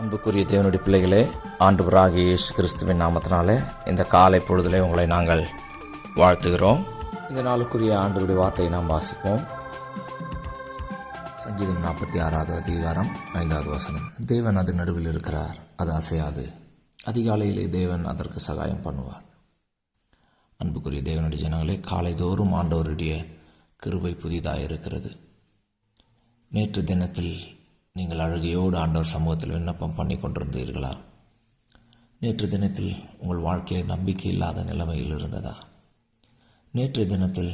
அன்புக்குரிய தேவனுடைய பிள்ளைகளே, ஆண்டவராகிய இயேசு கிறிஸ்துவின் நாமத்தினாலே இந்த காலை பொழுதிலே உங்களை நாங்கள் வாழ்த்துகிறோம். இந்த நாளுக்குரிய ஆண்டவருடைய வார்த்தையை நாம் வாசிப்போம். சங்கீதம் 46வது அதிகாரம் 5வது வசனம். தேவன் அது நடுவில் இருக்கிறார், அது அசையாது. அதிகாலையிலே தேவன் அதற்கு சகாயம் பண்ணுவார். அன்புக்குரிய தேவனுடைய ஜனங்களே, காலைதோறும் ஆண்டவருடைய கிருபை புதிதாக இருக்கிறது. நேற்று தினத்தில் நீங்கள் அழுகையோடு ஆண்டவர் சமூகத்தில் விண்ணப்பம் பண்ணி கொண்டிருந்தீர்களா? நேற்று தினத்தில் உங்கள் வாழ்க்கையில் நம்பிக்கை இல்லாத நிலைமையில் இருந்ததா? நேற்றைய தினத்தில்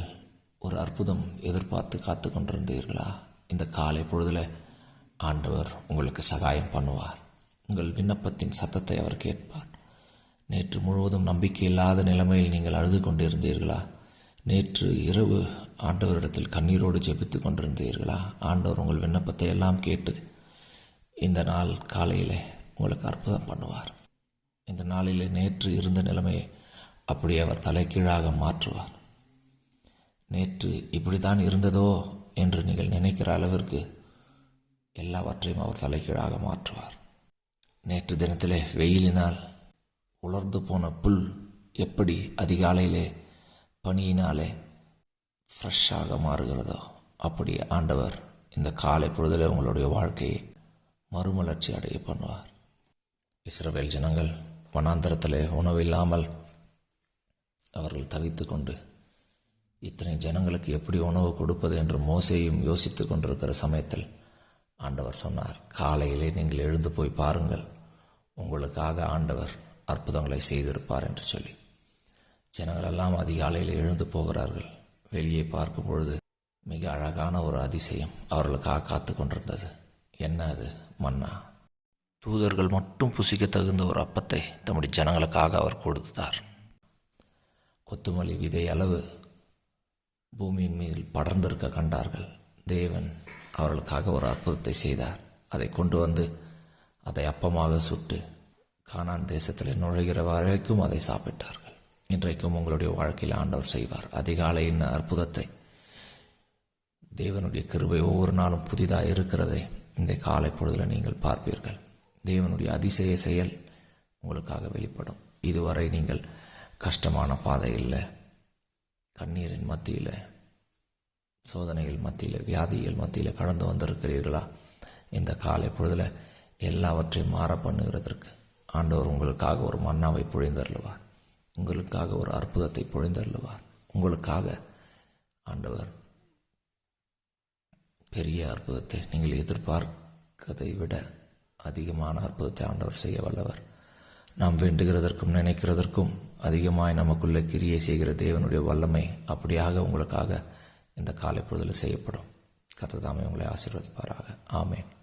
ஒரு அற்புதம் எதிர்பார்த்து காத்து கொண்டிருந்தீர்களா? இந்த காலை பொழுதில் ஆண்டவர் உங்களுக்கு சகாயம் பண்ணுவார். உங்கள் விண்ணப்பத்தின் சத்தத்தை அவர் கேட்பார். நேற்று முழுவதும் நம்பிக்கை இல்லாத நிலைமையில் நீங்கள் அழுது கொண்டிருந்தீர்களா? நேற்று இரவு ஆண்டவரிடத்தில் கண்ணீரோடு ஜெபித்து கொண்டிருந்தீர்களா? ஆண்டவர் உங்கள் விண்ணப்பத்தை எல்லாம் கேட்டு இந்த நாள் காலையில் உங்களுக்கு அற்புதம் பண்ணுவார். இந்த நாளில் நேற்று இருந்த நிலைமையை அப்படி அவர் தலைகீழாக மாற்றுவார். நேற்று இப்படித்தான் இருந்ததோ என்று நீங்கள் நினைக்கிற அளவிற்கு எல்லாவற்றையும் அவர் தலைகீழாக மாற்றுவார். நேற்று தினத்திலே வெயிலினால் உலர்ந்து போன புல் எப்படி அதிகாலையிலே பனியினாலே ஃப்ரெஷ்ஷாக மாறுகிறதோ அப்படி ஆண்டவர் இந்த காலை பொழுதிலே உங்களுடைய வாழ்க்கையை மறுமலர்ச்சி அடைய பண்ணுவார். இஸ்ரவேல் ஜனங்கள் வனாந்தரத்திலே உணவில்லாமல் அவர்கள் தவித்து கொண்டு இத்தனை ஜனங்களுக்கு எப்படி உணவு கொடுப்பது என்று மோசேயும் யோசித்து கொண்டிருக்கிற சமயத்தில் ஆண்டவர் சொன்னார், காலையிலே நீங்கள் எழுந்து போய் பாருங்கள், உங்களுக்காக ஆண்டவர் அற்புதங்களை செய்திருப்பார் என்று சொல்லி. ஜனங்கள் எல்லாம் அதிகாலையில் எழுந்து போகிறார்கள். வெளியே பார்க்கும் பொழுது மிக அழகான ஒரு அதிசயம் அவர்களுக்காக காத்து கொண்டிருந்தது. என்ன அது? மன்னா. தூதர்கள் மட்டும் புசிக்க தகுந்த ஒரு அப்பத்தை தம்முடைய ஜனங்களுக்காக அவர் கொடுத்தார். கொத்துமல்லி விதை அளவு பூமியின் மீது படர்ந்திருக்க கண்டார்கள். தேவன் அவர்களுக்காக ஒரு அற்புதத்தை செய்தார். அதை கொண்டு வந்து அதை அப்பமாக சுட்டு கானான் தேசத்தில் நுழைகிற வரைக்கும் அதை சாப்பிட்டார்கள். இன்றைக்கும் உங்களுடைய வாழ்க்கையில் ஆண்டவர் செய்வார் அதிகாலையின் அற்புதத்தை. தேவனுடைய கிருபை ஒவ்வொரு நாளும் புதிதாக இருக்கிறதை இந்த காலை பொழுதில் நீங்கள் பார்ப்பீர்கள். தேவனுடைய அதிசய செயல் உங்களுக்காக வெளிப்படும். இதுவரை நீங்கள் கஷ்டமான பாதையில், கண்ணீரின் மத்தியில், சோதனைகள் மத்தியில், வியாதிகள் மத்தியில் கடந்து வந்திருக்கிறீர்களா? இந்த காலை பொழுதில் எல்லாவற்றையும் மாற பண்ணுகிறதற்கு ஆண்டவர் உங்களுக்காக ஒரு மன்னாவை பொழிந்தருளுவார். உங்களுக்காக ஒரு அற்புதத்தை பொழிந்தருளுவார். உங்களுக்காக ஆண்டவர் பெரிய அற்புதத்தை, நீங்கள் எதிர்பார்க்கதை விட அதிகமான அற்புதத்தை ஆண்டவர் செய்ய வல்லவர். நாம் வேண்டுகிறதற்கும் நினைக்கிறதற்கும் அதிகமாய் நமக்குள்ளே கிரியை செய்கிற தேவனுடைய வல்லமை அப்படியாக உங்களுக்காக இந்த காலை பொழுதில் செய்யப்படும். கர்த்தர் தாமே உங்களை ஆசீர்வதிப்பாராக. ஆமென்.